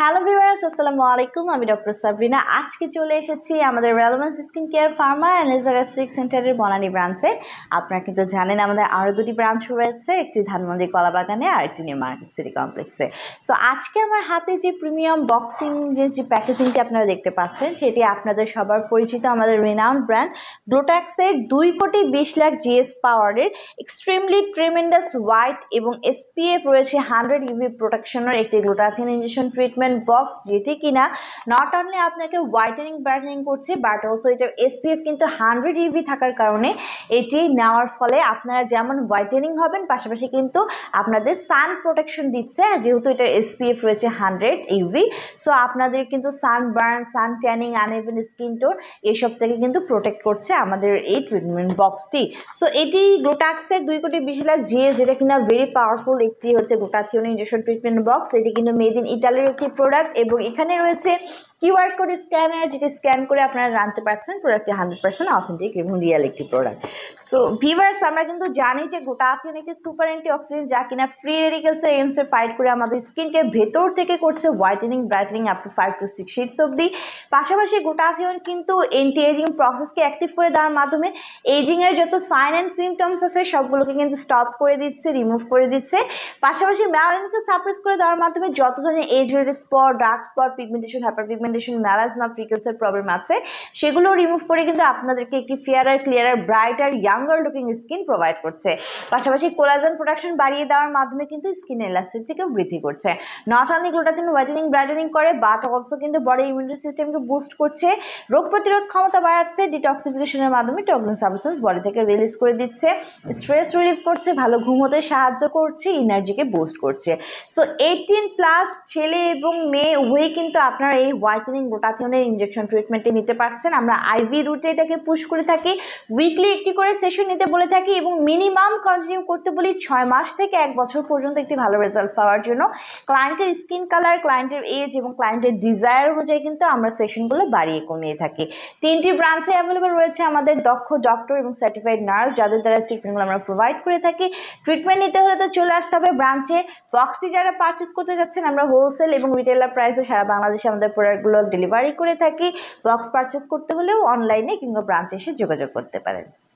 Hello viewers, আসসালামু আলাইকুম। আমি ডক্টর সাবরিনা। আজকে চলে এসেছি আমাদের relevance skin care pharma and laser aesthetic সেন্টারের বনানী ব্রাঞ্চে। আপনারা কিন্তু জানেন আমাদের আরও দুটি ব্রাঞ্চ রয়েছে, একটি ধানমন্ডি কলাবাগানে আর একটি নিউ মার্কেট সিটি কমপ্লেক্সে। সো আজকে আমার হাতে যে প্রিমিয়াম বক্সিং যে প্যাকেজিংটি আপনারা দেখতে পাচ্ছেন, সেটি আপনাদের সবার পরিচিত আমাদের রিনাউন্ড ব্র্যান্ড গ্লুটাক্সের 2,20,00,000 জিএস পাওয়ারের এক্সট্রিমলি ট্রিমেন্ডাস হোয়াইট এবং এসপিএফ রয়েছে 100 ইউভি প্রোটেকশনের একটি গ্লুটাথিন ইনজেকশন ট্রিটমেন্ট বক্স, যেটি কিনা নট অনলি আপনাকে হোয়াইটেনিং ব্রাইটেনিং করছে, বাট অলসো এটার এসপিএফ কিন্তু 100 ইউভি থাকার কারণে এটি নেওয়ার ফলে আপনারা যেমন হোয়াইটেনিং হবেন, পাশাপাশি কিন্তু আপনাদের সান প্রোটেকশন দিচ্ছে, যেহেতু এটার এসপিএফ রয়েছে 100 ইউভি। সো আপনাদের কিন্তু সানবার্ন, সান ট্যানিং, আনইভেন স্কিন টোন এসব থেকে কিন্তু প্রোটেক্ট করছে আমাদের এই ট্রিটমেন্ট বক্সটি। সো এটি গ্লুটাক্সের 2,20,00,000 জিএস, যেটা কিনা ভেরি পাওয়ারফুল একটি হচ্ছে গ্লুটাথিয়ন ইনজেকশন ট্রিটমেন্ট বক্স। এটি কিন্তু মেড ইন ইটালির একটি প্রোডাক্ট এবং এখানে রয়েছে কিউআর কোড স্ক্যানার, যেটি স্ক্যান করে আপনারা জানতে পারছেন প্রোডাক্টটি 100% অথেন্টিক এবং রিয়েল একটি প্রোডাক্ট। সো ভিউয়ার্স, আমরা কিন্তু জানি যে গ্লুটাথিয়ন একটি সুপার অ্যান্টিঅক্সিডেন্ট, যা কিনা ফ্রি রেডিকেলসের এগেইনস্টে ফাইট করে আমাদের স্কিনকে ভেতর থেকে করছে whitening brightening up to 5 to 6 shades অবধি। পাশাপাশি গ্লুটাথিয়ন কিন্তু এন্টি এজিং প্রসেসকে অ্যাক্টিভ করে দেওয়ার মাধ্যমে এজিংয়ের যত সাইন অ্যান্ড সিমটমস আছে সবগুলোকে কিন্তু স্টপ করে দিচ্ছে, রিমুভ করে দিচ্ছে। পাশাপাশি মেলানিনকে সাপ্রেস করে দেওয়ার মাধ্যমে যত ধরনের age related spot, dark spot, pigmentation, hyper pigmentation, melasma, ফ্রিকেলসের প্রবলেম আছে সেগুলো রিমুভ করে কিন্তু আপনাদেরকে একটি fairer, clearer, brighter, younger looking skin provide করছে। পাশাপাশি কোলাজেন প্রোডাকশন বাড়িয়ে দেওয়ার মাধ্যমে কিন্তু স্কিন এলাস্টিসিটিকেও বৃদ্ধি করছে। Not only glutathione whitening brightening করে, বাট অলসো কিন্তু বডি ইমিউনিটি সিস্টেমকে বুস্ট করছে, রোগ প্রতিরোধ ক্ষমতা বাড়াচ্ছে, ডিটক্সিফিকেশনের মাধ্যমে টক্সিন সাবস্টেন্স বডি থেকে রিলিজ করে দিচ্ছে, স্ট্রেস রিলিভ করছে, ভালো ঘুম হতে সাহায্য করছে, এনার্জিকে বুস্ট করছে। সো 18+ ছেলে এবং মেয়ে উভয়ই কিন্তু আপনারা এই হোয়াইটেনিং গ্লুটাথিয়নের ইনজেকশন ট্রিটমেন্টে নিতে পারছেন। আমরা আইভি রুটে এটাকে পুশ করে থাকি, উইকলি একটি করে সেশন নিতে বলে থাকি এবং মিনিমাম কন্টিনিউ করতে বলি 6 মাস থেকে 1 বছর পর্যন্ত একটি ভালো রেজাল্ট পাওয়ার জন্য। ক্লায়েন্টের স্কিন কালার, ক্লায়েন্টের এজ এবং ক্লায়েন্টের ডিজায়ার অনুযায়ী কিন্তু আমরা সেশনগুলো বাড়িয়ে কমিয়ে থাকি। 3টি ব্রাঞ্চে অ্যাভেলেবল রয়েছে আমাদের দক্ষ ডক্টর এবং সার্টিফাইড নার্স, যাদের দ্বারা ট্রিটমেন্টগুলো আমরা প্রোভাইড করে থাকি। ট্রিটমেন্ট নিতে হলে তো চলে আসতে হবে ব্রাঞ্চে। বক্সটি যারা পারচেস করতে যাচ্ছেন, আমরা হোলসেল এবং রিটেলার প্রাইসে সারা বাংলাদেশে আমাদের প্রোডাক্টগুলো ডেলিভারি করে থাকি। বক্স পারচেস করতে হলেও অনলাইনে কিংবা ব্রাঞ্চে এসে যোগাযোগ করতে পারেন।